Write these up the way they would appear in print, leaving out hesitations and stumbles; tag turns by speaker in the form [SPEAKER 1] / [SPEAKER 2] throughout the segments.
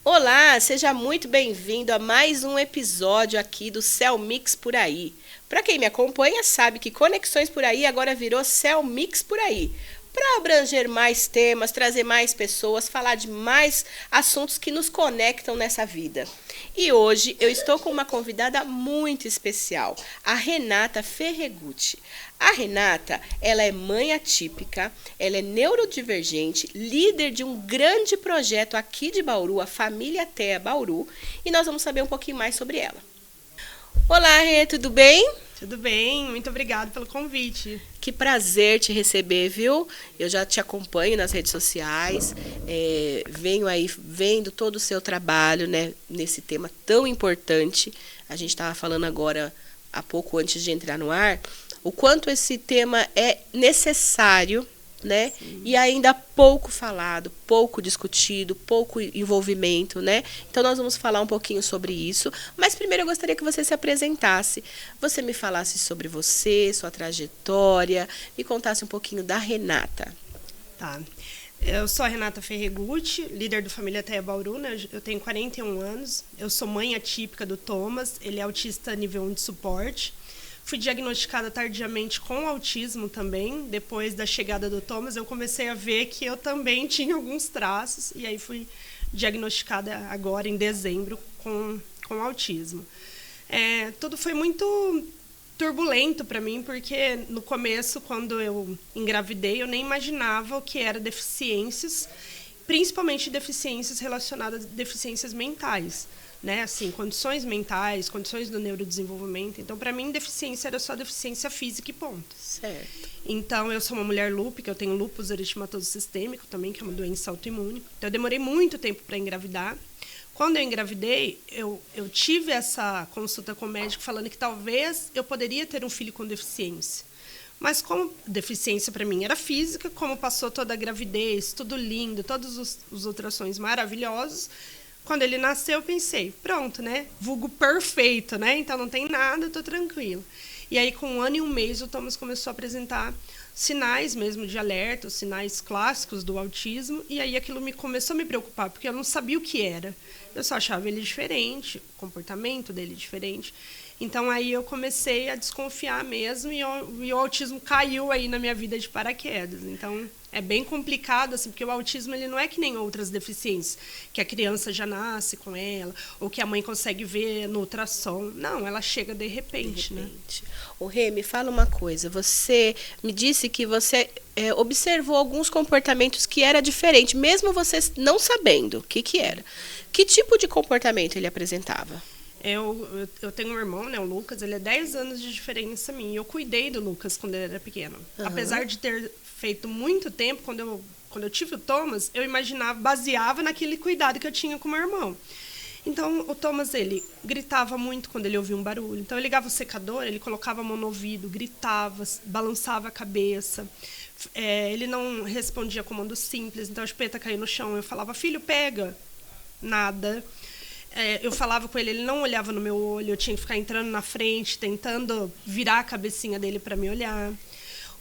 [SPEAKER 1] Olá, seja muito bem-vindo a mais um episódio aqui do Cell Mix por aí. Para quem me acompanha sabe que Conexões por aí agora virou Cell Mix por aí. Para abranger mais temas, trazer mais pessoas, falar de mais assuntos que nos conectam nessa vida. E hoje eu estou com uma convidada muito especial, a Renata Ferregutti. A Renata, ela é mãe atípica, ela é neurodivergente, líder de um grande projeto aqui de Bauru, a Família Tea Bauru, e nós vamos saber um pouquinho mais sobre ela. Olá, Rê, tudo bem?
[SPEAKER 2] Tudo bem, muito obrigada pelo convite.
[SPEAKER 1] Que prazer te receber, viu? Eu já te acompanho nas redes sociais, venho aí vendo todo o seu trabalho, né, nesse tema tão importante. A gente estava falando agora, há pouco antes de entrar no ar, o quanto esse tema é necessário, né?
[SPEAKER 2] Sim.
[SPEAKER 1] E ainda pouco falado, pouco discutido, pouco envolvimento, né? Então nós vamos falar um pouquinho sobre isso, mas primeiro eu gostaria que você se apresentasse, você me falasse sobre você, sua trajetória, me contasse um pouquinho da Renata.
[SPEAKER 2] Tá. Eu sou a Renata Ferregutti, líder do Família Tea Bauru, né? Eu tenho 41 anos, eu sou mãe atípica do Thomas, ele é autista nível 1 de suporte. Fui diagnosticada tardiamente com autismo também. Depois da chegada do Thomas, eu comecei a ver que eu também tinha alguns traços. E aí fui diagnosticada agora, em dezembro, com autismo. Tudo foi muito turbulento para mim, porque no começo, quando eu engravidei, eu nem imaginava o que era deficiências, principalmente deficiências relacionadas a deficiências mentais. Né, assim, condições mentais, condições do neurodesenvolvimento. Então, para mim, deficiência era só deficiência física e ponto.
[SPEAKER 1] Certo.
[SPEAKER 2] Então, eu sou uma mulher lúpica, eu tenho lúpus eritematoso sistêmico também, que é uma doença autoimune. Então, eu demorei muito tempo para engravidar. Quando eu engravidei, eu tive essa consulta com o médico falando que talvez eu poderia ter um filho com deficiência. Mas como deficiência para mim era física, como passou toda a gravidez, tudo lindo, todos os ultrassons maravilhosos, quando ele nasceu, eu pensei, pronto, né? Vulgo perfeito, né? Então não tem nada, tô tranquilo. E aí, com 1 ano e 1 mês, o Thomas começou a apresentar sinais mesmo de alerta, os sinais clássicos do autismo. E aí aquilo começou a me preocupar, porque eu não sabia o que era. Eu só achava ele diferente, o comportamento dele diferente. Então aí eu comecei a desconfiar mesmo e o autismo caiu aí na minha vida de paraquedas. Então é bem complicado, assim, porque o autismo ele não é que nem outras deficiências, que a criança já nasce com ela, ou que a mãe consegue ver no ultrassom. Não, ela chega de repente, né?
[SPEAKER 1] O Rê, me fala uma coisa. Você me disse que você observou alguns comportamentos que era diferente, mesmo você não sabendo o que era. Que tipo de comportamento ele apresentava?
[SPEAKER 2] Eu tenho um irmão, né, o Lucas, ele é 10 anos de diferença minha. Eu cuidei do Lucas quando ele era pequeno.
[SPEAKER 1] Uhum.
[SPEAKER 2] Apesar de ter feito muito tempo, quando eu tive o Thomas, eu imaginava, baseava naquele cuidado que eu tinha com o meu irmão. Então, o Thomas, ele gritava muito quando ele ouvia um barulho. Então, eu ligava o secador, ele colocava a mão no ouvido, gritava, balançava a cabeça. Ele não respondia comando simples. Então, a chupeta caiu no chão. Eu falava, filho, pega. Nada. Eu falava com ele, ele não olhava no meu olho. Eu tinha que ficar entrando na frente, tentando virar a cabecinha dele para me olhar.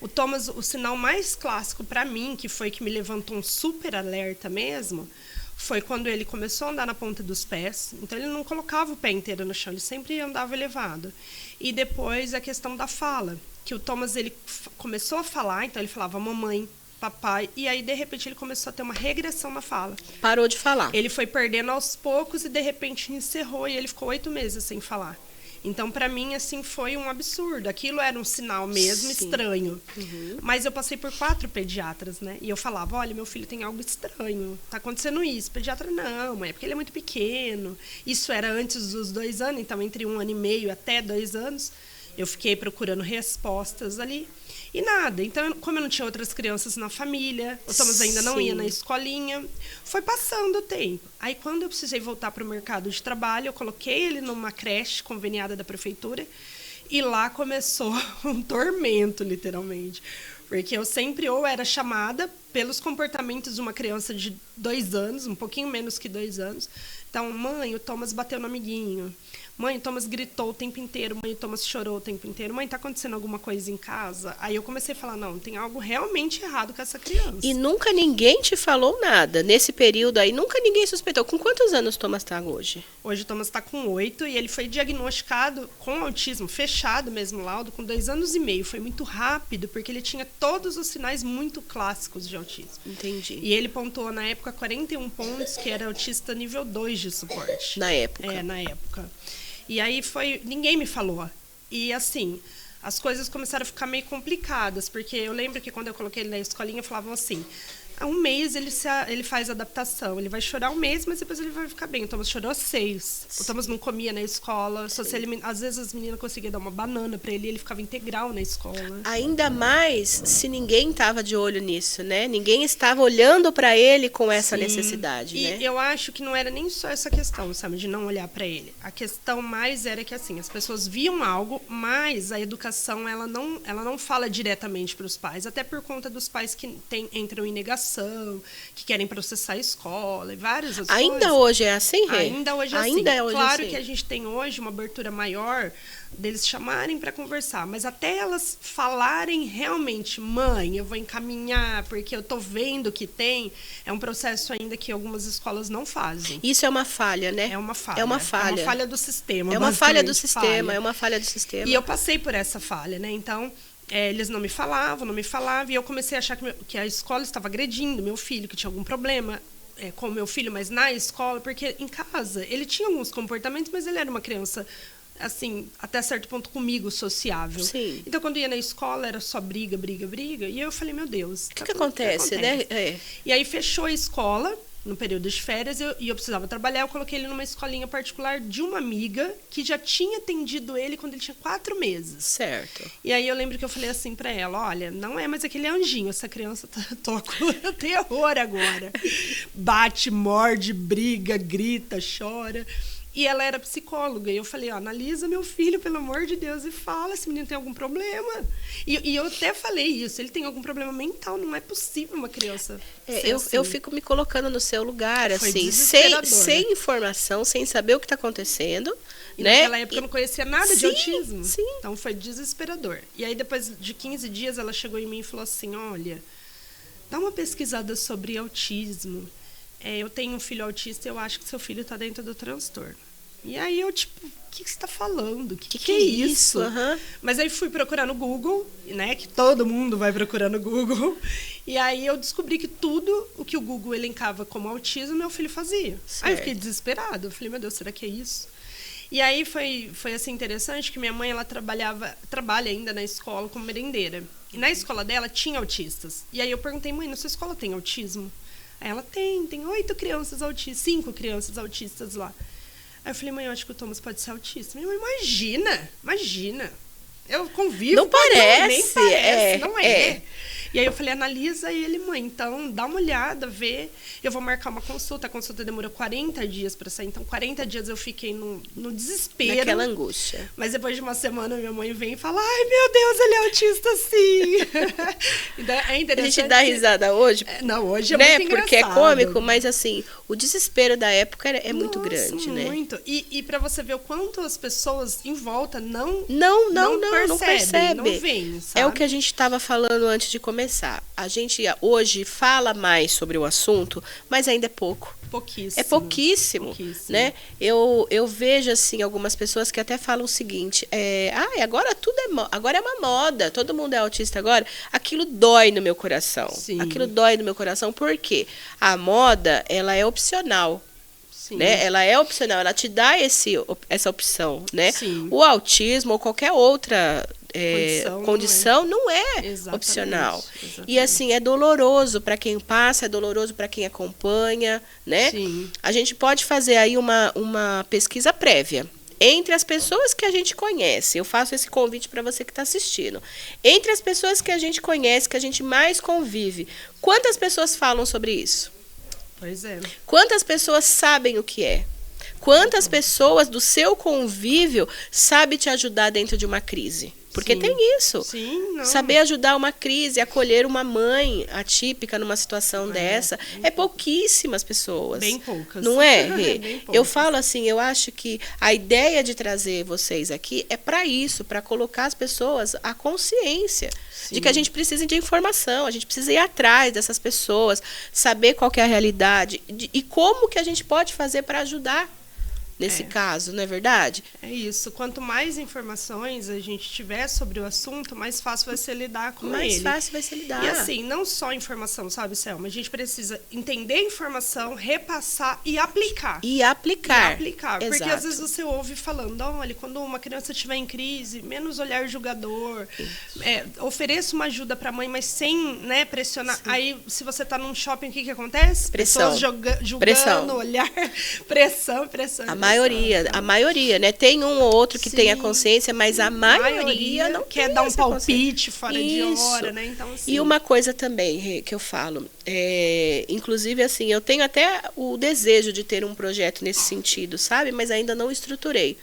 [SPEAKER 2] O Thomas, o sinal mais clássico para mim, que foi que me levantou um super alerta mesmo, foi quando ele começou a andar na ponta dos pés. Então, ele não colocava o pé inteiro no chão, ele sempre andava elevado. E depois a questão da fala, que o Thomas ele começou a falar, então ele falava mamãe, papai, e aí, de repente, ele começou a ter uma regressão na fala.
[SPEAKER 1] Parou de falar.
[SPEAKER 2] Ele foi perdendo aos poucos e, de repente, encerrou e ele ficou 8 meses sem falar. Então, para mim, assim, foi um absurdo. Aquilo era um sinal mesmo estranho.
[SPEAKER 1] Uhum.
[SPEAKER 2] Mas eu passei por 4 pediatras, né? E eu falava, olha, meu filho tem algo estranho. Tá acontecendo isso. Pediatra, não, mãe, é porque ele é muito pequeno. Isso era antes dos 2 anos, então entre 1 ano e meio até 2 anos. Eu fiquei procurando respostas ali. E nada. Então, como eu não tinha outras crianças na família, o Thomas ainda não ia na escolinha, foi passando o tempo. Aí, quando eu precisei voltar para o mercado de trabalho, eu coloquei ele numa creche conveniada da prefeitura e lá começou um tormento, literalmente. Porque eu sempre ou era chamada pelos comportamentos de uma criança de 2 anos, um pouquinho menos que 2 anos. Então, mãe, o Thomas bateu no amiguinho. Mãe, o Thomas gritou o tempo inteiro. Mãe, o Thomas chorou o tempo inteiro. Mãe, tá acontecendo alguma coisa em casa? Aí eu comecei a falar, não, tem algo realmente errado com essa criança.
[SPEAKER 1] E nunca ninguém te falou nada. Nesse período aí, nunca ninguém suspeitou. Com quantos anos o Thomas tá hoje?
[SPEAKER 2] Hoje o Thomas está com 8 e ele foi diagnosticado com autismo, fechado mesmo, laudo, com 2 anos e meio. Foi muito rápido, porque ele tinha todos os sinais muito clássicos de autismo.
[SPEAKER 1] Entendi.
[SPEAKER 2] E ele pontuou, na época, 41 pontos, que era autista nível 2 de suporte.
[SPEAKER 1] Na época.
[SPEAKER 2] É, na época. E aí ninguém me falou. E assim, as coisas começaram a ficar meio complicadas, porque eu lembro que quando eu coloquei ele na escolinha, falavam assim, há um mês ele faz adaptação, ele vai chorar um mês, mas depois ele vai ficar bem. O Thomas chorou 6. O Thomas não comia na escola, às vezes as meninas conseguiam dar uma banana para ele, ele ficava integral na escola.
[SPEAKER 1] Ainda mais se ninguém estava de olho nisso, né? Ninguém estava olhando para ele com essa necessidade,
[SPEAKER 2] e
[SPEAKER 1] né?
[SPEAKER 2] eu acho que não era nem só essa questão, sabe, de não olhar para ele. A questão mais era que, assim, as pessoas viam algo, mas a educação, ela não fala diretamente para os pais, até por conta dos pais que entram em negação, que querem processar a escola e várias outras coisas.
[SPEAKER 1] Ainda hoje é assim, Rê?
[SPEAKER 2] Ainda hoje é assim.
[SPEAKER 1] Ainda é hoje
[SPEAKER 2] claro
[SPEAKER 1] assim.
[SPEAKER 2] que a gente tem hoje uma abertura maior deles chamarem para conversar, mas até elas falarem realmente, mãe, eu vou encaminhar porque eu tô vendo que tem, é um processo ainda que algumas escolas não fazem.
[SPEAKER 1] Isso é uma falha, né?
[SPEAKER 2] É uma falha.
[SPEAKER 1] É uma falha.
[SPEAKER 2] É uma falha do sistema.
[SPEAKER 1] É uma falha do
[SPEAKER 2] basicamente,
[SPEAKER 1] sistema, é uma falha do sistema.
[SPEAKER 2] E eu passei por essa falha, né? Então, eles não me falavam, e eu comecei a achar que a escola estava agredindo meu filho, que tinha algum problema com o meu filho, mas na escola, porque em casa ele tinha alguns comportamentos, mas ele era uma criança, assim, até certo ponto comigo, sociável.
[SPEAKER 1] Sim.
[SPEAKER 2] Então, quando ia na escola, era só briga, e eu falei, meu Deus.
[SPEAKER 1] O que acontece, né? É.
[SPEAKER 2] E aí fechou a escola, no período de férias, e eu precisava trabalhar, eu coloquei ele numa escolinha particular de uma amiga que já tinha atendido ele quando ele tinha 4 meses.
[SPEAKER 1] Certo.
[SPEAKER 2] E aí eu lembro que eu falei assim pra ela, olha, não é mais aquele anjinho, essa criança toca terror agora. Bate, morde, briga, grita, chora. E ela era psicóloga. E eu falei, ó, analisa meu filho, pelo amor de Deus, e fala se o menino tem algum problema. E eu até falei isso, ele tem algum problema mental, não é possível uma criança ser assim.
[SPEAKER 1] Eu fico me colocando no seu lugar,
[SPEAKER 2] Foi
[SPEAKER 1] assim,
[SPEAKER 2] desesperador.
[SPEAKER 1] sem informação, sem saber o que está acontecendo.
[SPEAKER 2] E
[SPEAKER 1] né?
[SPEAKER 2] naquela época eu não conhecia nada de autismo.
[SPEAKER 1] Sim.
[SPEAKER 2] Então foi desesperador. E aí depois de 15 dias ela chegou em mim e falou assim, olha, dá uma pesquisada sobre autismo. Eu tenho um filho autista e eu acho que seu filho está dentro do transtorno. E aí eu, tipo, o que você está falando? O que é isso?
[SPEAKER 1] Uhum.
[SPEAKER 2] Mas aí fui procurar no Google, né? Que todo mundo vai procurar no Google. E aí eu descobri que tudo o que o Google elencava como autismo, meu filho fazia.
[SPEAKER 1] Certo.
[SPEAKER 2] Aí eu fiquei desesperada. Eu falei, meu Deus, será que é isso? E aí foi assim, interessante que minha mãe, ela trabalha ainda na escola como merendeira. E na escola dela tinha autistas. E aí eu perguntei, mãe, na sua escola tem autismo? Aí ela tem 8 crianças autistas, 5 crianças autistas lá. Aí eu falei, mãe, eu acho que o Thomas pode ser autista. Minha mãe, imagina. Eu convivo
[SPEAKER 1] não
[SPEAKER 2] com ele,
[SPEAKER 1] parece,
[SPEAKER 2] nem parece, não é. E aí eu falei, analisa ele, mãe, então dá uma olhada, vê. Eu vou marcar uma consulta. A consulta demorou 40 dias para sair. Então, 40 dias eu fiquei no desespero.
[SPEAKER 1] Naquela angústia.
[SPEAKER 2] Mas depois de uma semana, minha mãe vem e fala, ai, meu Deus, ele é autista, sim. Então, é interessante.
[SPEAKER 1] A gente dá risada hoje.
[SPEAKER 2] Não, hoje é
[SPEAKER 1] né?
[SPEAKER 2] muito
[SPEAKER 1] Porque
[SPEAKER 2] engraçado.
[SPEAKER 1] é cômico, mas assim, o desespero da época é muito grande, né?
[SPEAKER 2] Muito. E para você ver o quanto as pessoas em volta não
[SPEAKER 1] percebe.
[SPEAKER 2] não veem, sabe?
[SPEAKER 1] É o que a gente estava falando antes de começar. A gente hoje fala mais sobre o assunto, mas ainda é pouco.
[SPEAKER 2] Pouquíssimo.
[SPEAKER 1] É pouquíssimo, né? Eu vejo assim algumas pessoas que até falam o seguinte: agora agora é uma moda, todo mundo é autista agora. Aquilo dói no meu coração.
[SPEAKER 2] Sim.
[SPEAKER 1] Aquilo dói no meu coração porque a moda, ela é opcional. Né? Ela é opcional, ela te dá essa opção, né?
[SPEAKER 2] Sim.
[SPEAKER 1] O autismo ou qualquer outra condição não é opcional.
[SPEAKER 2] Exatamente.
[SPEAKER 1] E assim, é doloroso para quem passa, é doloroso para quem acompanha, né?
[SPEAKER 2] Sim.
[SPEAKER 1] A gente pode fazer aí uma pesquisa prévia entre as pessoas que a gente conhece. Eu faço esse convite para você que está assistindo. Entre as pessoas que a gente conhece, que a gente mais convive, quantas pessoas falam sobre isso?
[SPEAKER 2] Pois é.
[SPEAKER 1] Quantas pessoas sabem o que é? Quantas pessoas do seu convívio sabem te ajudar dentro de uma crise? Porque
[SPEAKER 2] Sim.
[SPEAKER 1] tem isso.
[SPEAKER 2] Sim, não.
[SPEAKER 1] Saber ajudar uma crise, acolher uma mãe atípica numa situação dessa, é pouquíssimas pessoas.
[SPEAKER 2] Bem poucas.
[SPEAKER 1] Não é, Rê?
[SPEAKER 2] Bem poucas.
[SPEAKER 1] Eu falo assim, eu acho que a ideia de trazer vocês aqui é para isso, para colocar as pessoas a consciência de que a gente precisa de informação, a gente precisa ir atrás dessas pessoas, saber qual que é a realidade e como que a gente pode fazer para ajudar nesse caso, não é verdade?
[SPEAKER 2] É isso. Quanto mais informações a gente tiver sobre o assunto, mais fácil vai ser lidar com ele.
[SPEAKER 1] Mais fácil vai ser lidar.
[SPEAKER 2] E assim, não só informação, sabe, Selma? A gente precisa entender a informação, repassar e aplicar.
[SPEAKER 1] E aplicar.
[SPEAKER 2] E aplicar. Porque
[SPEAKER 1] Exato.
[SPEAKER 2] às vezes você ouve falando, olha, quando uma criança estiver em crise, menos olhar julgador, ofereça uma ajuda para a mãe, mas sem, né, pressionar. Sim. Aí, se você está num shopping, o que acontece?
[SPEAKER 1] Pressão.
[SPEAKER 2] Pessoas julgando,
[SPEAKER 1] Pressão.
[SPEAKER 2] olhar, pressão.
[SPEAKER 1] A maioria, né? Tem um ou outro que tem a consciência, mas a maioria não
[SPEAKER 2] quer
[SPEAKER 1] tem
[SPEAKER 2] dar um
[SPEAKER 1] essa
[SPEAKER 2] palpite fora
[SPEAKER 1] Isso.
[SPEAKER 2] de hora, né? Então, assim,
[SPEAKER 1] E uma coisa também, Rê, que eu falo, inclusive assim, eu tenho até o desejo de ter um projeto nesse sentido, sabe? Mas ainda não estruturei.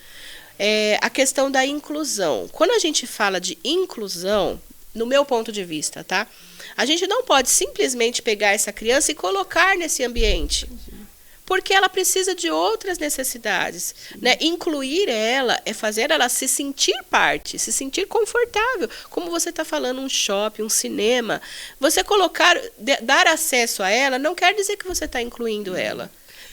[SPEAKER 1] A questão da inclusão. Quando a gente fala de inclusão, no meu ponto de vista, tá? A gente não pode simplesmente pegar essa criança e colocar nesse ambiente. Porque ela precisa de outras necessidades. Né? Incluir ela é fazer ela se sentir parte, se sentir confortável. Como você está falando, um shopping, um cinema. Você dar acesso a ela não quer dizer que você está incluindo ela.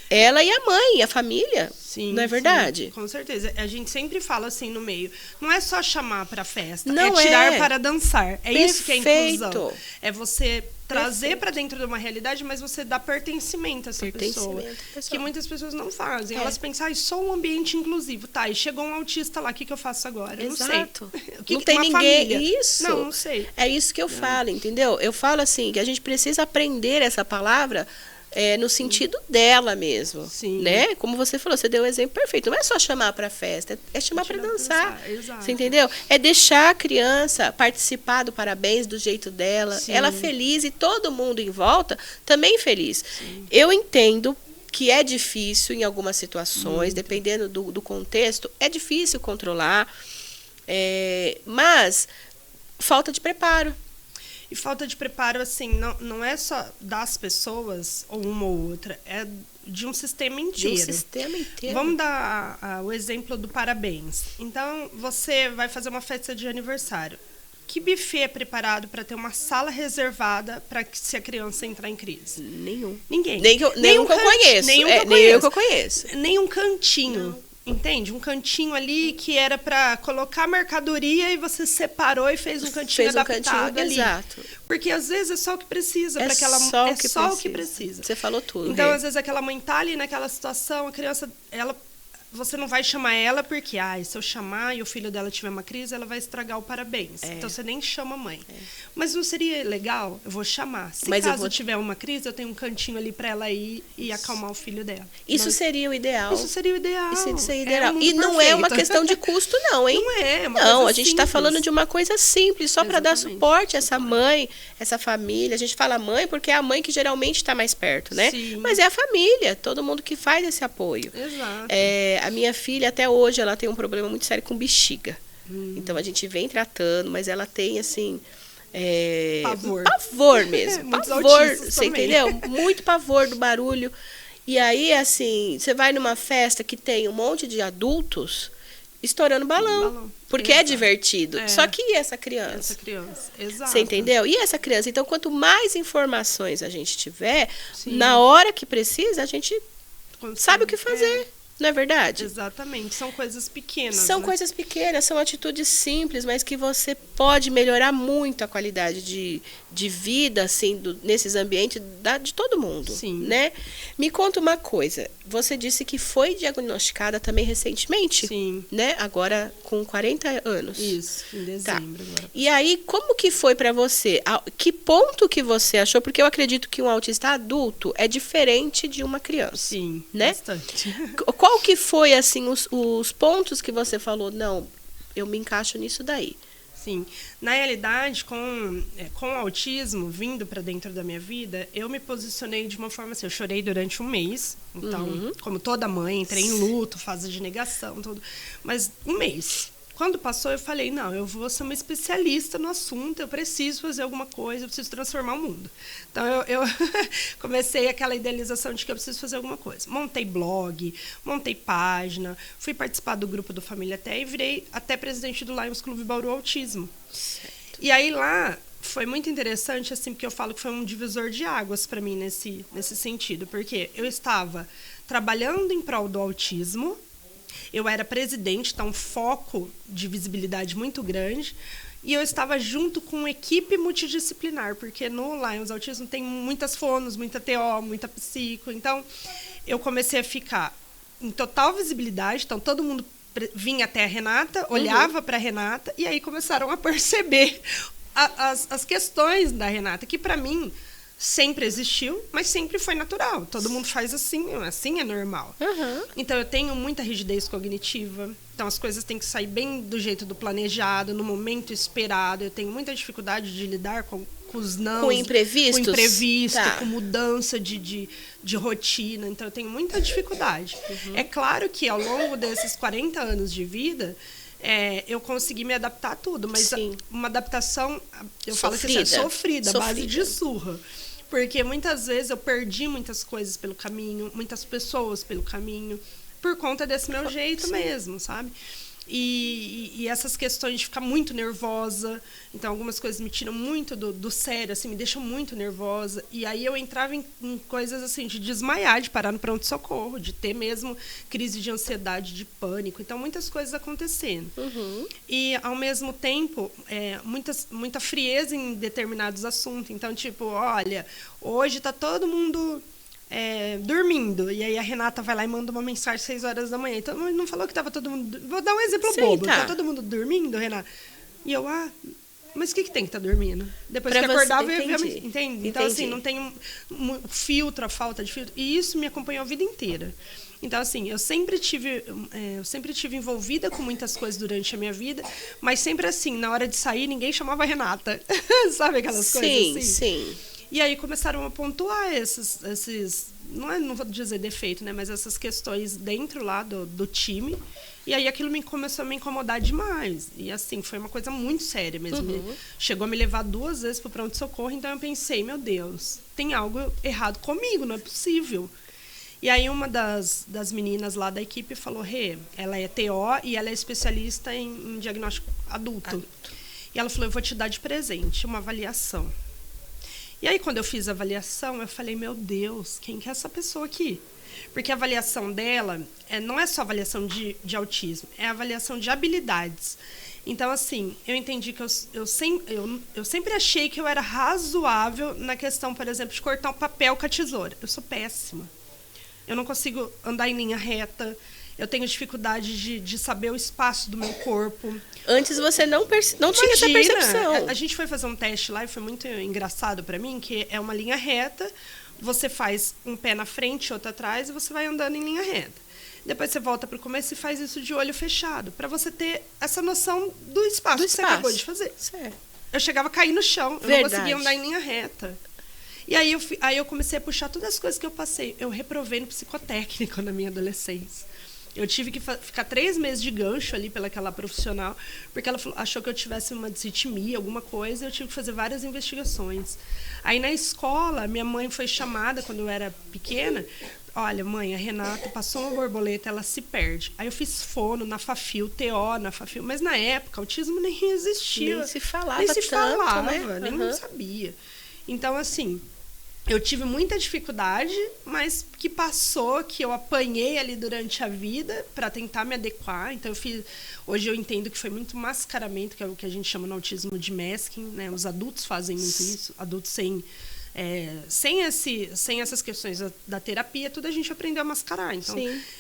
[SPEAKER 1] Ela e a mãe, a família.
[SPEAKER 2] Sim,
[SPEAKER 1] não é verdade?
[SPEAKER 2] Sim, com certeza. A gente sempre fala assim no meio. Não é só chamar para festa,
[SPEAKER 1] não
[SPEAKER 2] é tirar para dançar. É isso que é inclusão. É você trazer para dentro de uma realidade, mas você dá pertencimento a essa pessoa. Que muitas pessoas não fazem. Elas pensam, sou um ambiente inclusivo. Tá, e chegou um autista lá, o que eu faço agora?
[SPEAKER 1] Exato.
[SPEAKER 2] Não sei.
[SPEAKER 1] Não tem ninguém.
[SPEAKER 2] Família?
[SPEAKER 1] Isso.
[SPEAKER 2] Não sei.
[SPEAKER 1] É isso que eu falo, entendeu? Eu falo assim, que a gente precisa aprender essa palavra no sentido dela mesmo.
[SPEAKER 2] Sim.
[SPEAKER 1] Né? Como você falou, você deu um exemplo perfeito. Não é só chamar para festa, é chamar para dançar.
[SPEAKER 2] Exato.
[SPEAKER 1] Você entendeu? É deixar a criança participar do parabéns do jeito dela,
[SPEAKER 2] Sim.
[SPEAKER 1] ela feliz e todo mundo em volta também feliz.
[SPEAKER 2] Sim.
[SPEAKER 1] Eu entendo que é difícil em algumas situações, dependendo do contexto, é difícil controlar, mas falta de preparo.
[SPEAKER 2] E falta de preparo, assim, não é só das pessoas, ou uma ou outra, é de um sistema inteiro.
[SPEAKER 1] De um sistema inteiro.
[SPEAKER 2] Vamos dar o exemplo do parabéns. Então, você vai fazer uma festa de aniversário. Que buffet é preparado para ter uma sala reservada para que se a criança entrar em crise?
[SPEAKER 1] Nenhum.
[SPEAKER 2] Ninguém.
[SPEAKER 1] Nenhum que eu conheço. Nenhum que eu conheço.
[SPEAKER 2] Nem um cantinho.
[SPEAKER 1] Não.
[SPEAKER 2] Entende? Um cantinho ali que era para colocar mercadoria e você separou e fez um cantinho adaptado ali.
[SPEAKER 1] Exato.
[SPEAKER 2] Porque às vezes é só o que precisa.
[SPEAKER 1] É
[SPEAKER 2] só o que precisa.
[SPEAKER 1] Você falou tudo.
[SPEAKER 2] Então, às vezes, aquela mãe tá ali naquela situação, a criança, você não vai chamar ela porque, se eu chamar e o filho dela tiver uma crise, ela vai estragar o parabéns. Então, você nem chama a mãe. Mas não seria legal? Eu vou chamar. Se caso tiver uma crise, eu tenho um cantinho ali para ela ir e acalmar o filho dela.
[SPEAKER 1] Isso seria o ideal.
[SPEAKER 2] Isso seria o ideal.
[SPEAKER 1] E não é uma questão de custo, não, hein?
[SPEAKER 2] Não é.
[SPEAKER 1] Não, a gente está falando de uma coisa simples, só para dar suporte a essa mãe, essa família. A gente fala mãe porque é a mãe que geralmente está mais perto, né?
[SPEAKER 2] Sim.
[SPEAKER 1] Mas é a família, todo mundo que faz esse apoio.
[SPEAKER 2] Exato.
[SPEAKER 1] A minha filha, até hoje, ela tem um problema muito sério com bexiga. Então, a gente vem tratando, mas ela tem, assim... Pavor mesmo. Pavor, você entendeu? Muito pavor do barulho. E aí, assim, você vai numa festa que tem um monte de adultos estourando balão. Porque é divertido. Só que e essa criança?
[SPEAKER 2] Exato.
[SPEAKER 1] Você entendeu? E essa criança? Então, quanto mais informações a gente tiver, na hora que precisa, a gente sabe o que fazer. Não é verdade?
[SPEAKER 2] Exatamente. São coisas pequenas.
[SPEAKER 1] São coisas pequenas, são atitudes simples, mas que você pode melhorar muito a qualidade de vida, assim, nesses ambientes de todo mundo.
[SPEAKER 2] Sim.
[SPEAKER 1] Né? Me conta uma coisa. Você disse que foi diagnosticada também recentemente?
[SPEAKER 2] Sim.
[SPEAKER 1] Né? Agora com 40 anos.
[SPEAKER 2] Isso, em dezembro. Agora.
[SPEAKER 1] E aí, como que foi para você? Que ponto que você achou? Porque eu acredito que um autista adulto é diferente de uma criança.
[SPEAKER 2] Sim,
[SPEAKER 1] né?
[SPEAKER 2] Bastante.
[SPEAKER 1] Qual que foi, assim, os pontos que você falou, não, eu me encaixo nisso daí?
[SPEAKER 2] Sim. Na realidade, com o autismo vindo para dentro da minha vida, eu me posicionei de uma forma assim, eu chorei durante um mês, então, como toda mãe, entrei em luto, fase de negação, tudo, mas um mês. Quando passou, eu falei, não, eu vou ser uma especialista no assunto, eu preciso fazer alguma coisa, eu preciso transformar o mundo. Então, eu comecei aquela idealização de que eu preciso fazer alguma coisa. Montei blog, montei página, fui participar do grupo do Família Até e virei até presidente do Lions Clube Bauru Autismo.
[SPEAKER 1] Certo.
[SPEAKER 2] E aí, lá, foi muito interessante, assim, porque eu falo que foi um divisor de águas para mim nesse sentido, porque eu estava trabalhando em prol do autismo, eu era presidente, então um foco de visibilidade muito grande, e eu estava junto com uma equipe multidisciplinar, porque no Lions Autismo tem muitas fonos, muita TO, muita psico, então eu comecei a ficar em total visibilidade, então todo mundo vinha até a Renata, olhava para a Renata, e aí começaram a perceber as questões da Renata, que para mim sempre existiu, mas sempre foi natural. Todo mundo faz assim é normal. Então eu tenho muita rigidez cognitiva, então as coisas têm que sair bem do jeito do planejado, no momento esperado. Eu tenho muita dificuldade de lidar com os não,
[SPEAKER 1] com imprevistos,
[SPEAKER 2] com imprevisto, com mudança de rotina. Então eu tenho muita dificuldade. É claro que ao longo desses 40 anos de vida, eu consegui me adaptar a tudo, mas uma adaptação, eu falo que é sofrida, base de surra. Porque muitas vezes eu perdi muitas coisas pelo caminho, muitas pessoas pelo caminho, por conta desse meu jeito mesmo, sabe? E essas questões de ficar muito nervosa, então algumas coisas me tiram muito do sério, assim, me deixam muito nervosa, e aí eu entrava em coisas assim, de desmaiar, de parar no pronto-socorro, de ter mesmo crise de ansiedade, de pânico, então muitas coisas acontecendo. E ao mesmo tempo, muita frieza em determinados assuntos, então tipo, olha, hoje tá todo mundo dormindo, e aí a Renata vai lá e manda uma mensagem às 6 horas da manhã, então não falou que estava todo mundo, vou dar um exemplo bobo, tá todo mundo dormindo, Renata, e eu, mas o que tem que estar dormindo? Depois pra que acordava, eu ia, entende? Então assim, não tem filtro, a falta de filtro, e isso me acompanhou a vida inteira. Então, assim, eu sempre tive envolvida com muitas coisas durante a minha vida, mas sempre assim, na hora de sair, ninguém chamava a Renata. Sabe aquelas coisas assim? Sim. E aí começaram a pontuar esses não vou dizer defeito, né, mas essas questões dentro lá do time. E aí aquilo começou a me incomodar demais. E assim, foi uma coisa muito séria mesmo. Chegou a me levar 2 vezes para o pronto-socorro, então eu pensei, meu Deus, tem algo errado comigo, não é possível. E aí uma das meninas lá da equipe falou, ela é TO e ela é especialista em diagnóstico adulto. E ela falou, eu vou te dar de presente uma avaliação. E aí, quando eu fiz a avaliação, eu falei, meu Deus, quem que é essa pessoa aqui? Porque a avaliação dela não é só avaliação de autismo, é avaliação de habilidades. Então, assim, eu entendi que eu sempre achei que eu era razoável na questão, por exemplo, de cortar um papel com a tesoura. Eu sou péssima. Eu não consigo andar em linha reta. Eu tenho dificuldade de saber o espaço do meu corpo.
[SPEAKER 1] Antes você não tinha essa percepção.
[SPEAKER 2] A gente foi fazer um teste lá e foi muito engraçado para mim, que é uma linha reta, você faz um pé na frente, outro atrás, e você vai andando em linha reta. Depois você volta para o começo e faz isso de olho fechado, para você ter essa noção do espaço que você acabou de fazer.
[SPEAKER 1] Certo.
[SPEAKER 2] Eu chegava a cair no chão, eu não conseguia andar em linha reta. E aí eu comecei a puxar todas as coisas que eu passei. Eu reprovei no psicotécnico na minha adolescência. Eu tive que ficar 3 meses de gancho ali pelaquela profissional, porque ela achou que eu tivesse uma disritmia, alguma coisa, e eu tive que fazer várias investigações. Aí, na escola, minha mãe foi chamada, quando eu era pequena, olha, mãe, a Renata passou uma borboleta, ela se perde. Aí eu fiz fono na Fafil, TO na Fafil, mas na época, autismo nem existia.
[SPEAKER 1] Nem se falava
[SPEAKER 2] né? Nem não sabia. Então, assim, eu tive muita dificuldade, mas que passou, que eu apanhei ali durante a vida para tentar me adequar. Então, hoje eu entendo que foi muito mascaramento, que é o que a gente chama no autismo de masking, né? Os adultos fazem muito isso, adultos sem essas questões da terapia, tudo a gente aprendeu a mascarar. Então,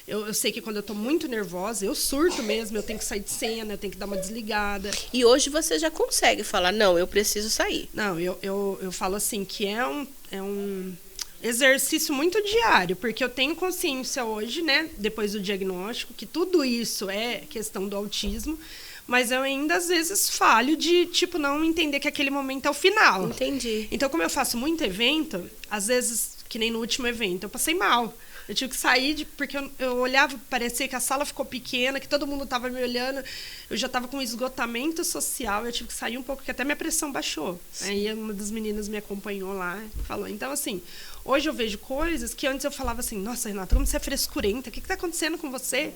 [SPEAKER 2] eu sei que quando eu estou muito nervosa, eu surto mesmo, eu tenho que sair de cena, eu tenho que dar uma desligada.
[SPEAKER 1] E hoje você já consegue falar, não, eu preciso sair.
[SPEAKER 2] Não, eu falo assim, que é um exercício muito diário, porque eu tenho consciência hoje, né, depois do diagnóstico, que tudo isso é questão do autismo, mas eu ainda, às vezes, falho de, tipo, não entender que aquele momento é o final.
[SPEAKER 1] Entendi.
[SPEAKER 2] Então, como eu faço muito evento, às vezes, que nem no último evento, eu passei mal. Eu tive que sair, porque eu olhava, parecia que a sala ficou pequena, que todo mundo estava me olhando. Eu já estava com esgotamento social, eu tive que sair um pouco, porque até minha pressão baixou. Sim. Aí uma das meninas me acompanhou lá e falou. Então, assim, hoje eu vejo coisas que antes eu falava assim, nossa, Renata, como você é frescurenta, o que está acontecendo com você?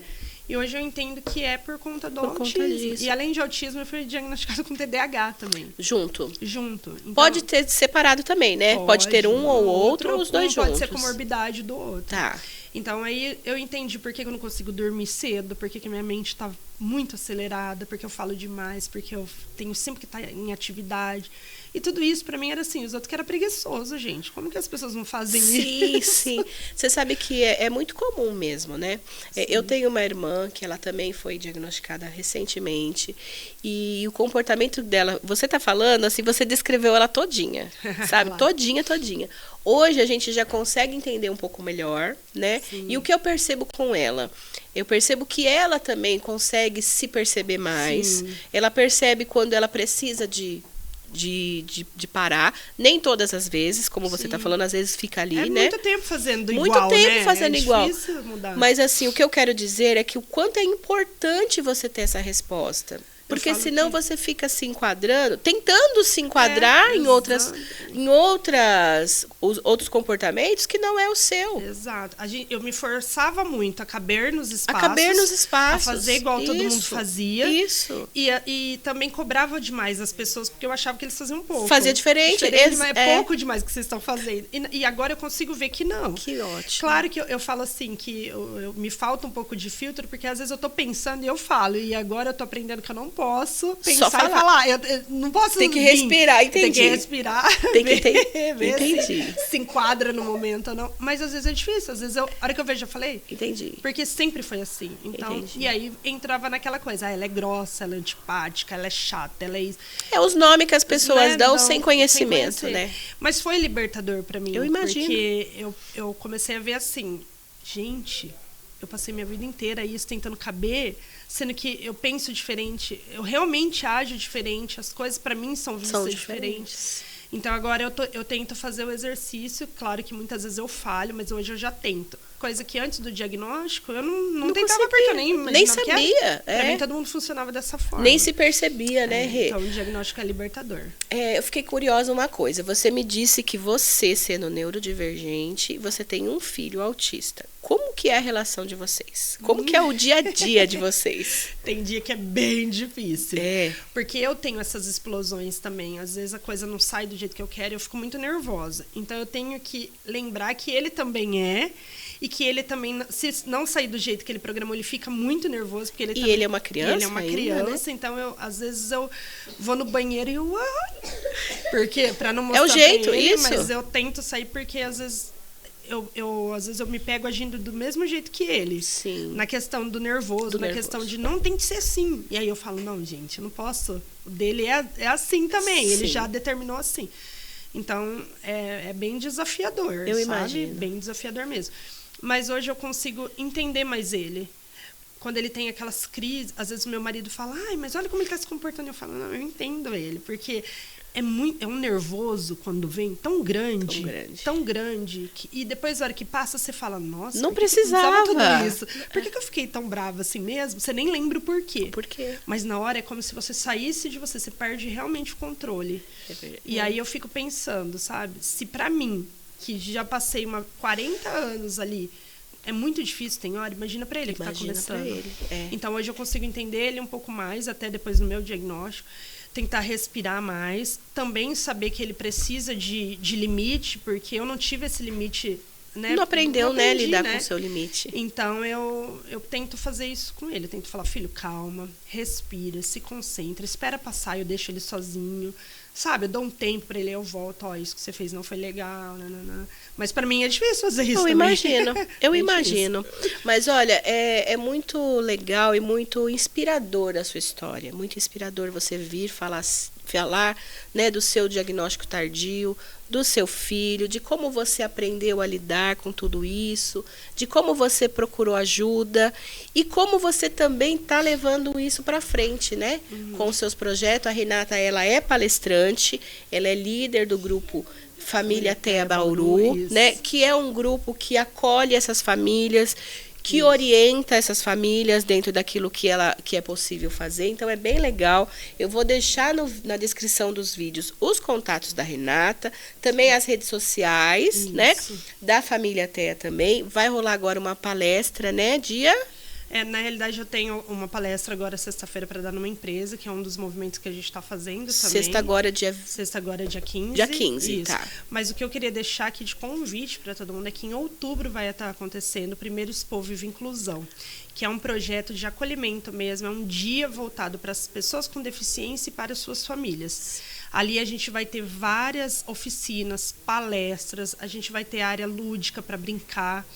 [SPEAKER 2] E hoje eu entendo que é por conta do autismo. Disso. E além de autismo, eu fui diagnosticada com TDAH também.
[SPEAKER 1] Junto.
[SPEAKER 2] Então,
[SPEAKER 1] pode ter separado também, né? Pode ter um ou outro, ou os dois juntos.
[SPEAKER 2] Pode ser comorbidade do outro.
[SPEAKER 1] Tá.
[SPEAKER 2] Então, aí eu entendi por que eu não consigo dormir cedo, por que minha mente está muito acelerada, porque eu falo demais, porque eu tenho sempre que estar em atividade. E tudo isso, pra mim, era assim, os outros que era preguiçoso, gente. Como que as pessoas não fazem isso?
[SPEAKER 1] Sim. Você sabe que é muito comum mesmo, né? Eu tenho uma irmã que ela também foi diagnosticada recentemente. E o comportamento dela, você tá falando, assim, você descreveu ela todinha, sabe? Todinha. Hoje a gente já consegue entender um pouco melhor, né? Sim. E o que eu percebo com ela? Eu percebo que ela também consegue se perceber mais. Sim. Ela percebe quando ela precisa de parar, nem todas as vezes, como você está falando, às vezes fica ali, né?
[SPEAKER 2] Muito tempo fazendo
[SPEAKER 1] igual,
[SPEAKER 2] né?
[SPEAKER 1] Muito tempo fazendo igual.
[SPEAKER 2] Difícil mudar.
[SPEAKER 1] Mas assim, o que eu quero dizer é que o quanto é importante você ter essa resposta. Porque senão você fica se enquadrando, tentando se enquadrar em outros comportamentos que não é o seu.
[SPEAKER 2] Exato. Eu me forçava muito a caber nos espaços. A fazer igual todo mundo fazia.
[SPEAKER 1] Isso.
[SPEAKER 2] E também cobrava demais as pessoas, porque eu achava que eles faziam pouco.
[SPEAKER 1] Fazia diferente.
[SPEAKER 2] É pouco demais que vocês estão fazendo. E agora eu consigo ver que não.
[SPEAKER 1] Que ótimo.
[SPEAKER 2] Claro que eu falo assim, que me falta um pouco de filtro, porque às vezes eu tô pensando e eu falo. E agora eu tô aprendendo que eu não posso pensar e falar. Eu não posso.
[SPEAKER 1] Tem que respirar, entendi.
[SPEAKER 2] Tem que respirar.
[SPEAKER 1] Tem que
[SPEAKER 2] ver
[SPEAKER 1] entendi.
[SPEAKER 2] Se enquadra no momento ou não. Mas às vezes é difícil. Às vezes a hora que eu vejo, eu falei.
[SPEAKER 1] Entendi.
[SPEAKER 2] Porque sempre foi assim. Então, e aí entrava naquela coisa. Ela é grossa, ela é antipática, ela é chata, ela é isso.
[SPEAKER 1] É os nomes que as pessoas dão sem conhecimento, né?
[SPEAKER 2] Mas foi libertador pra mim.
[SPEAKER 1] Eu imagino.
[SPEAKER 2] Porque eu comecei a ver assim, gente, eu passei minha vida inteira isso tentando caber, sendo que eu penso diferente, eu realmente ajo diferente, as coisas pra mim são vistas diferentes. Então agora eu tento fazer o exercício, claro que muitas vezes eu falho, mas hoje eu já tento. Coisa que antes do diagnóstico eu não tentava, porque eu nem
[SPEAKER 1] sabia.
[SPEAKER 2] Pra mim todo mundo funcionava dessa forma.
[SPEAKER 1] Nem se percebia, né, Rê?
[SPEAKER 2] Então o diagnóstico é libertador.
[SPEAKER 1] Eu fiquei curiosa uma coisa. Você me disse que você, sendo neurodivergente, você tem um filho autista. Como que é a relação de vocês? Como que é o dia a dia de vocês?
[SPEAKER 2] Tem dia que é bem difícil. Porque eu tenho essas explosões também. Às vezes a coisa não sai do jeito que eu quero e eu fico muito nervosa. Então eu tenho que lembrar que ele também é. E que ele também, se não sair do jeito que ele programou, ele fica muito nervoso. Porque ele
[SPEAKER 1] é uma criança?
[SPEAKER 2] Ele é uma criança, né? Então às vezes eu vou no banheiro e eu... Porque, pra não mostrar
[SPEAKER 1] o jeito,
[SPEAKER 2] pra ele,
[SPEAKER 1] isso.
[SPEAKER 2] mas eu tento sair porque às vezes... às vezes eu me pego agindo do mesmo jeito que ele.
[SPEAKER 1] Sim.
[SPEAKER 2] Na questão do nervoso, questão de não tem que ser assim. E aí eu falo, não, gente, eu não posso. O dele é assim também. Sim. Ele já determinou assim. Então, é bem desafiador,
[SPEAKER 1] eu
[SPEAKER 2] sabe?
[SPEAKER 1] Imagino.
[SPEAKER 2] Bem desafiador mesmo. Mas hoje eu consigo entender mais ele. Quando ele tem aquelas crises, às vezes o meu marido fala, mas olha como ele está se comportando. Eu falo, não, eu entendo ele, porque é um nervoso quando vem tão grande, e depois, a hora que passa, você fala, nossa,
[SPEAKER 1] não precisava
[SPEAKER 2] tudo isso. Por que eu fiquei tão brava assim mesmo? Você nem lembra o porquê.
[SPEAKER 1] Por quê?
[SPEAKER 2] Mas na hora é como se você saísse de você perde realmente o controle. E aí eu fico pensando, sabe? Se pra mim, que já passei 40 anos ali, é muito difícil, tem hora, imagina pra ele que tá começando.
[SPEAKER 1] Ele.
[SPEAKER 2] Então hoje eu consigo entender ele um pouco mais, até depois do meu diagnóstico. Tentar respirar mais, também saber que ele precisa de limite, porque eu não tive esse limite, né?
[SPEAKER 1] Não aprendeu, né, lidar com o seu limite.
[SPEAKER 2] Então, eu tento fazer isso com ele. Eu tento falar, filho, calma, respira, se concentra, espera passar, eu deixo ele sozinho. Sabe, eu dou um tempo pra ele, eu volto, isso que você fez não foi legal, nanana. Mas pra mim é difícil fazer isso também.
[SPEAKER 1] Eu imagino. Mas olha, é muito legal e muito inspirador a sua história. Muito inspirador você vir falar, né, do seu diagnóstico tardio, do seu filho, de como você aprendeu a lidar com tudo isso, de como você procurou ajuda e como você também está levando isso para frente, né? Com os seus projetos. A Renata, ela é palestrante, ela é líder do grupo Família Teia Bauru,
[SPEAKER 2] isso.
[SPEAKER 1] né? Que é um grupo que acolhe essas famílias, que orienta essas famílias dentro daquilo que é possível fazer. Então, é bem legal. Eu vou deixar na descrição dos vídeos os contatos da Renata, também as redes sociais, né? Da Família Teia também. Vai rolar agora uma palestra, né?
[SPEAKER 2] Na realidade, eu tenho uma palestra agora, sexta-feira, para dar numa empresa, que é um dos movimentos que a gente está fazendo também.
[SPEAKER 1] Sexta agora é dia
[SPEAKER 2] 15.
[SPEAKER 1] Dia 15,
[SPEAKER 2] isso.
[SPEAKER 1] tá.
[SPEAKER 2] Mas o que eu queria deixar aqui de convite para todo mundo é que em outubro vai estar acontecendo o primeiro Expo Viva Inclusão, que é um projeto de acolhimento mesmo, é um dia voltado para as pessoas com deficiência e para as suas famílias. Ali a gente vai ter várias oficinas, palestras, a gente vai ter área lúdica para brincar,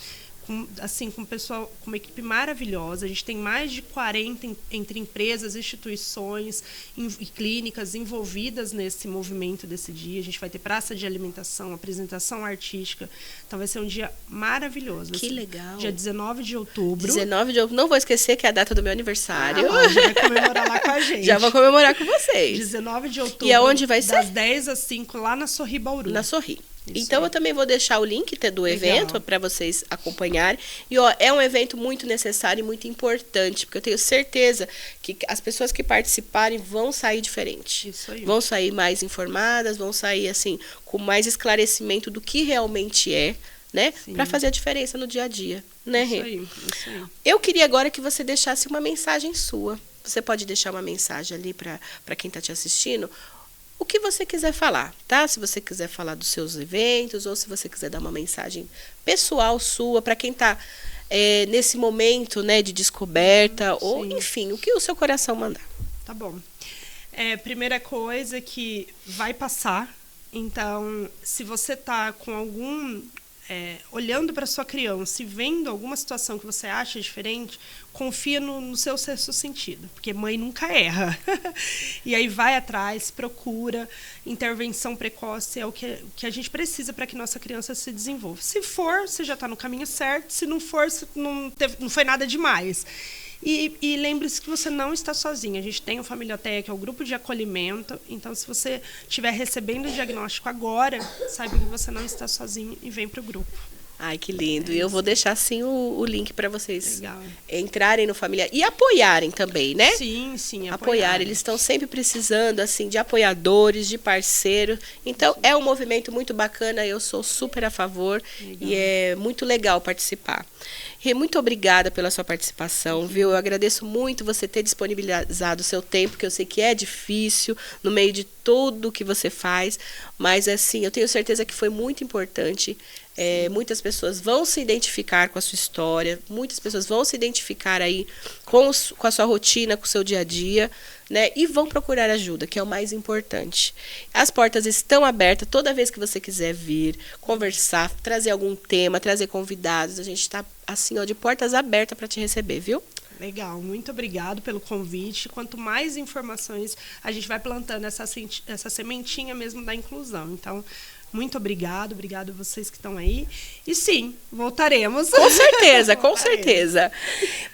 [SPEAKER 2] com pessoal, com uma equipe maravilhosa. A gente tem mais de 40 entre empresas, instituições e clínicas envolvidas nesse movimento desse dia. A gente vai ter praça de alimentação, apresentação artística. Então vai ser um dia maravilhoso.
[SPEAKER 1] Que legal.
[SPEAKER 2] Dia 19 de outubro.
[SPEAKER 1] 19 de outubro. Não vou esquecer que é a data do meu aniversário.
[SPEAKER 2] Já vai comemorar lá com a gente.
[SPEAKER 1] Já vou comemorar com vocês.
[SPEAKER 2] 19 de outubro.
[SPEAKER 1] E aonde vai ser?
[SPEAKER 2] Das 10 às 5, lá na Sorri Bauru.
[SPEAKER 1] Na Sorri.
[SPEAKER 2] Isso
[SPEAKER 1] então,
[SPEAKER 2] aí.
[SPEAKER 1] eu também vou deixar o link do evento para vocês acompanharem. E, é um evento muito necessário e muito importante, porque eu tenho certeza que as pessoas que participarem vão sair diferente.
[SPEAKER 2] Isso aí.
[SPEAKER 1] Vão sair mais informadas, vão sair, assim, com mais esclarecimento do que realmente é, né? Para fazer a diferença no dia a dia, né, Rê?
[SPEAKER 2] Isso aí.
[SPEAKER 1] Eu queria agora que você deixasse uma mensagem sua. Você pode deixar uma mensagem ali para quem está te assistindo. O que você quiser falar, tá? Se você quiser falar dos seus eventos ou se você quiser dar uma mensagem pessoal sua para quem está nesse momento, né, de descoberta ou, enfim, o que o seu coração mandar.
[SPEAKER 2] Tá bom. Primeira coisa que vai passar. Então, se você tá com olhando para sua criança e vendo alguma situação que você acha diferente, confia no seu sexto sentido, porque mãe nunca erra. E aí vai atrás, procura. Intervenção precoce é o que a gente precisa para que nossa criança se desenvolva. Se for, você já está no caminho certo. Se não for, não foi nada demais. E lembre-se que você não está sozinha. A gente tem o Família Teia, que é o grupo de acolhimento. Então, se você estiver recebendo o diagnóstico agora, saiba que você não está sozinho e vem para o grupo.
[SPEAKER 1] Ai, que lindo. E eu vou deixar, sim, o link para vocês entrarem no Família e apoiarem também, né?
[SPEAKER 2] Sim,
[SPEAKER 1] apoiar. Eles estão sempre precisando, assim, de apoiadores, de parceiros. Então, é um movimento muito bacana. Eu sou super a favor. E é muito legal participar. Rê, muito obrigada pela sua participação, viu? Eu agradeço muito você ter disponibilizado o seu tempo, que eu sei que é difícil no meio de tudo que você faz, mas assim, eu tenho certeza que foi muito importante. Muitas pessoas vão se identificar com a sua história, muitas pessoas vão se identificar aí com a sua rotina, com o seu dia a dia, né? E vão procurar ajuda, que é o mais importante. As portas estão abertas toda vez que você quiser vir, conversar, trazer algum tema, trazer convidados. A gente está assim, de portas abertas para te receber, viu?
[SPEAKER 2] Legal, muito obrigado pelo convite. Quanto mais informações, a gente vai plantando essa sementinha mesmo da inclusão. Então, muito obrigado a vocês que estão aí. E sim, voltaremos.
[SPEAKER 1] Com certeza, com certeza.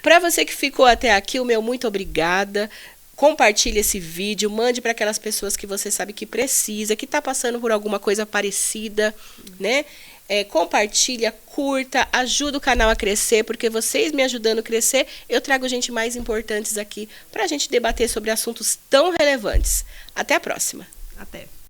[SPEAKER 1] Para você que ficou até aqui, o meu muito obrigada. Compartilhe esse vídeo, mande para aquelas pessoas que você sabe que precisa, que está passando por alguma coisa parecida, né? Compartilha, curta, ajuda o canal a crescer, porque vocês me ajudando a crescer, eu trago gente mais importantes aqui para a gente debater sobre assuntos tão relevantes. Até a próxima.
[SPEAKER 2] Até.